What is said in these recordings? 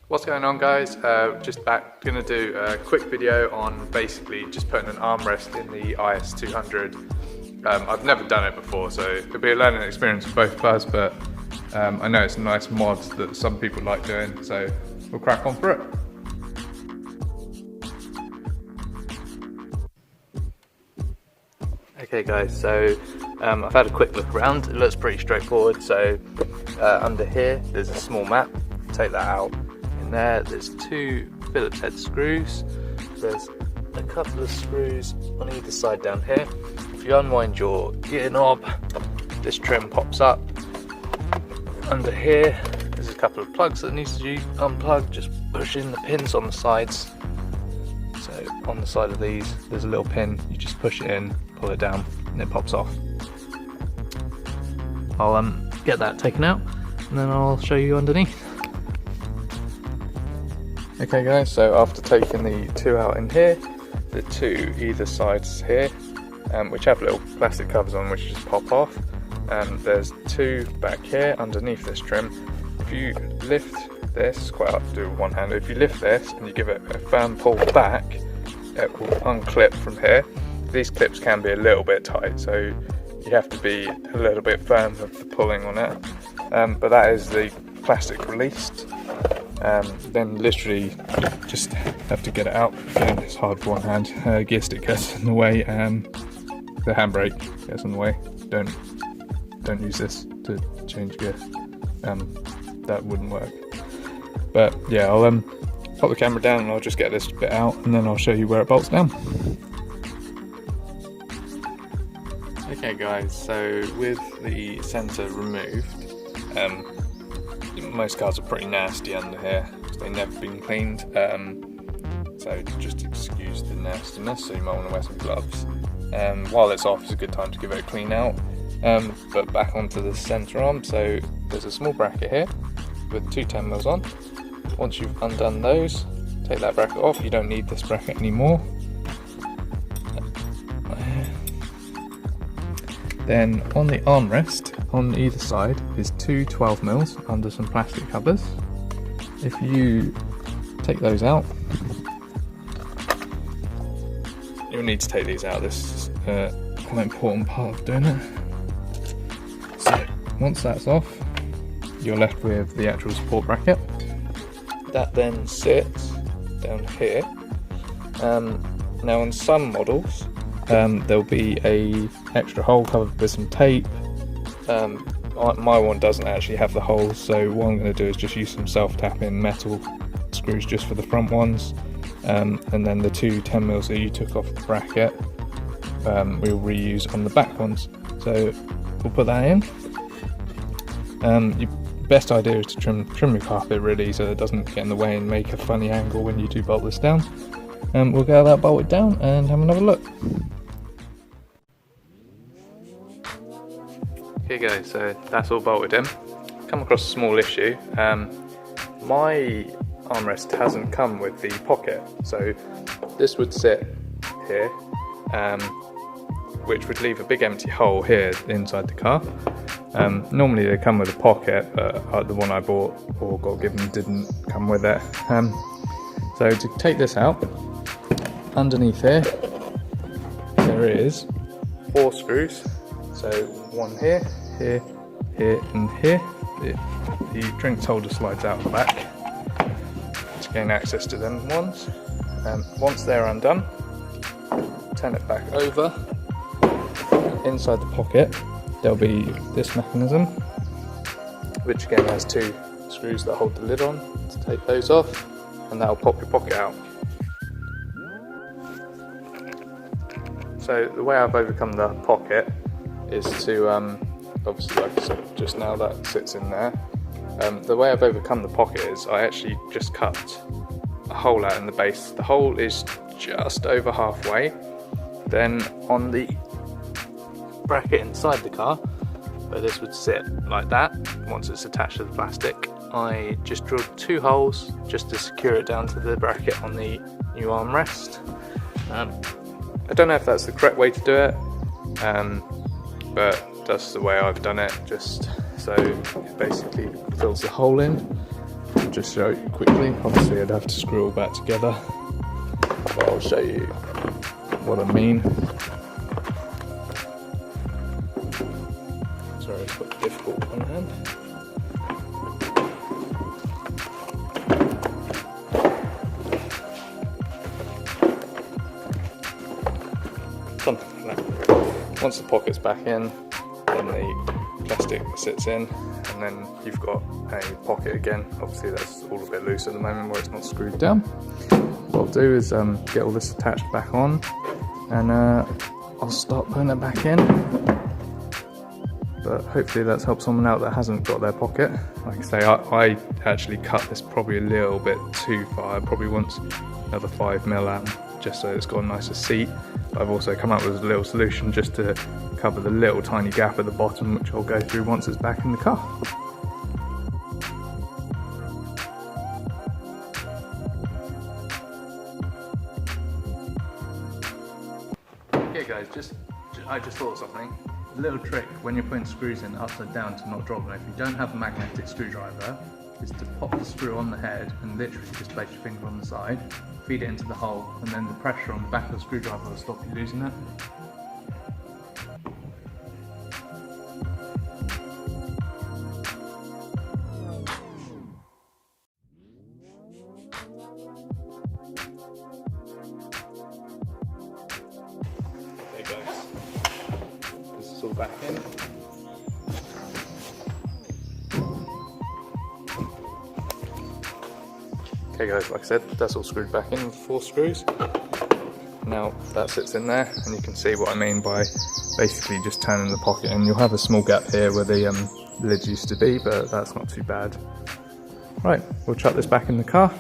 What's going on, guys? Just gonna do a quick video on basically just putting an armrest in the Is200. I've never done it before, so it'll be a learning experience for both of us, but I know it's a nice mod that some people like doing, so we'll crack on through it. Okay guys, so I've had a quick look around. It looks pretty straightforward. So under here there's a small map. Take that out. In there's two Phillips head screws. There's a couple of screws on either side down here. If you unwind your gear knob, this trim pops up. Under here there's a couple of plugs that needs to be unplugged. Just push in the pins on the sides. So on the side of these there's a little pin. You just push it in, pull it down, and it pops off. I'll get that taken out and then I'll show you underneath. Okay guys, so after taking the two out in here, the two either sides here, which have little plastic covers on which just pop off, there's two back here underneath this trim. If you lift this, quite hard to do with one hand, if you lift this and you give it a firm pull back, it will unclip from here. These clips can be a little bit tight, so you have to be a little bit firm with the pulling on it, but that is the plastic released. Then literally just have to get it out. Again, it's hard for one hand. Gear stick gets in the way, the handbrake gets in the way. Don't use this to change gear. That wouldn't work. But yeah, I'll pop the camera down and I'll just get this bit out and then I'll show you where it bolts down. Okay guys, so with the centre removed, most cars are pretty nasty under here because they've never been cleaned, so just excuse the nastiness, so you might want to wear some gloves. While it's off, it's a good time to give it a clean out. But back onto the centre arm, so there's a small bracket here with two 10mm on. Once you've undone those, take that bracket off. You don't need this bracket anymore. Then on the armrest, on either side, is two 12mm under some plastic covers. If you take those out, you'll need to take these out. This is quite an important part of doing it. So once that's off, you're left with the actual support bracket. That then sits down here. Now on some models, there'll be a extra hole covered with some tape. My one doesn't actually have the holes, so what I'm going to do is just use some self-tapping metal screws just for the front ones, and then the two 10mm that you took off the bracket we'll reuse on the back ones. So we'll put that in. Your best idea is to trim your carpet really, so it doesn't get in the way and make a funny angle when you do bolt this down. We'll get that bolted down and have another look. Okay guys, so that's all bolted in. Come across a small issue. My armrest hasn't come with the pocket, so this would sit here, which would leave a big empty hole here inside the car. Normally they come with a pocket, but the one I bought or got given didn't come with it. So to take this out, underneath here there is 4 screws. So one here, here, here and here. The drinks holder slides out the back to gain access to them ones. Once they're undone, turn it back over. Inside the pocket there'll be this mechanism, which again has 2 screws that hold the lid on. To take those off, and that'll pop your pocket out. So the way I've overcome the pocket is to, obviously like I said just now, that sits in there. The way I've overcome the pocket is I actually just cut a hole out in the base. The hole is just over halfway. Then on the bracket inside the car, where this would sit like that, once it's attached to the plastic, I just drilled 2 holes just to secure it down to the bracket on the new armrest. I don't know if that's the correct way to do it, but that's the way I've done it, just so it basically fills the hole in. just show you quickly. Obviously I'd have to screw all that together, but I'll show you what I mean. Sorry, it's quite difficult with one hand. Something like that. Once the pocket's back in, then the plastic sits in, and then you've got a pocket again. Obviously that's all a bit loose at the moment where it's not screwed down. What I'll do is get all this attached back on, and I'll start putting it back in. But hopefully that's helped someone out that hasn't got their pocket. Like I say, I actually cut this probably a little bit too far. I probably want another 5mm out, just so it's got a nicer seat. I've also come up with a little solution just to cover the little tiny gap at the bottom, which I'll go through once it's back in the car. Okay guys, I just thought of something. A little trick when you're putting screws in upside down to not drop them. If you don't have a magnetic screwdriver, is to pop the screw on the head and literally just place your finger on the side, feed it into the hole, and then the pressure on the back of the screwdriver will stop you losing it. Okay guys, this is all back in. Okay guys, like I said, that's all screwed back in with 4 screws. Now that sits in there, and you can see what I mean by basically just turning the pocket in. You'll have a small gap here where the lid used to be, but that's not too bad. Right, we'll chuck this back in the car.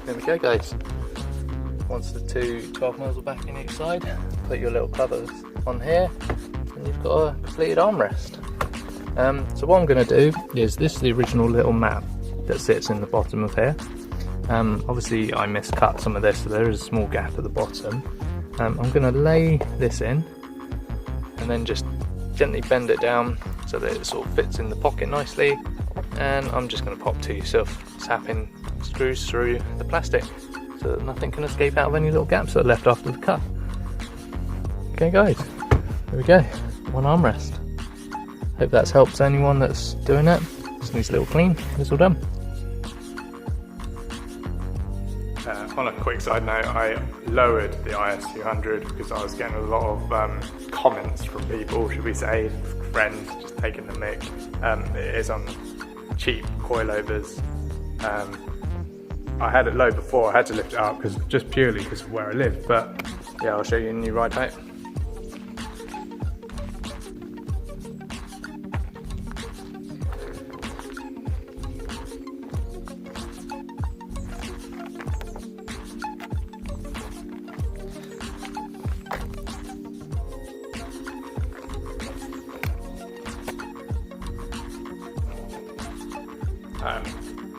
There we go, guys. Once the two 12mm are back in each side, put your little covers on here and you've got a completed armrest. So what I'm going to do is, this is the original little map that sits in the bottom of here. Obviously I miscut some of this, so there is a small gap at the bottom. I'm going to lay this in and then just gently bend it down so that it sort of fits in the pocket nicely, and I'm just going to pop 2 self-tapping screws through the plastic so that nothing can escape out of any little gaps that are left after the cut. Okay guys, there we go, one armrest. Hope that's helps anyone that's doing it. Just needs a little clean, it's all done. On a quick side note, I lowered the Is200 because I was getting a lot of comments from people, should we say, friends just taking the mick. It is on cheap coilovers. I had it low before, I had to lift it up just purely because of where I live, but yeah, I'll show you a new ride height.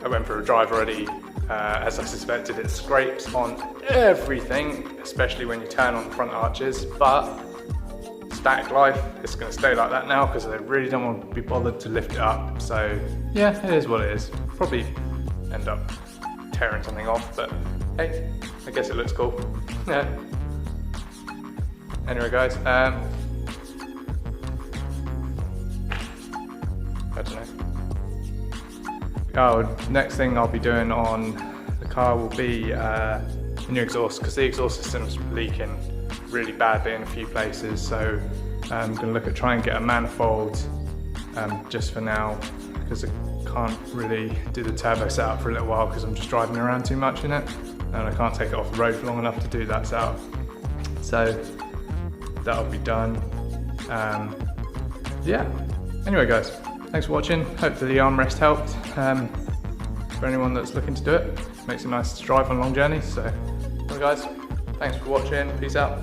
I went for a drive already. As I suspected, it scrapes on everything, especially when you turn on the front arches, but static life, it's going to stay like that now because I really don't want to be bothered to lift it up. So yeah, it is what it is. Probably end up tearing something off, but hey, I guess it looks cool. Yeah. Anyway guys, I don't know. Oh, next thing I'll be doing on the car will be the new exhaust, because the exhaust system's leaking really badly in a few places, so I'm going to look at trying to get a manifold just for now, because I can't really do the turbo setup for a little while because I'm just driving around too much in it and I can't take it off the road for long enough to do that setup. So that'll be done. Yeah, anyway guys, thanks for watching. Hopefully the armrest helped. For anyone that's looking to do it, makes it nice to drive on long journeys. So, well guys, thanks for watching. Peace out.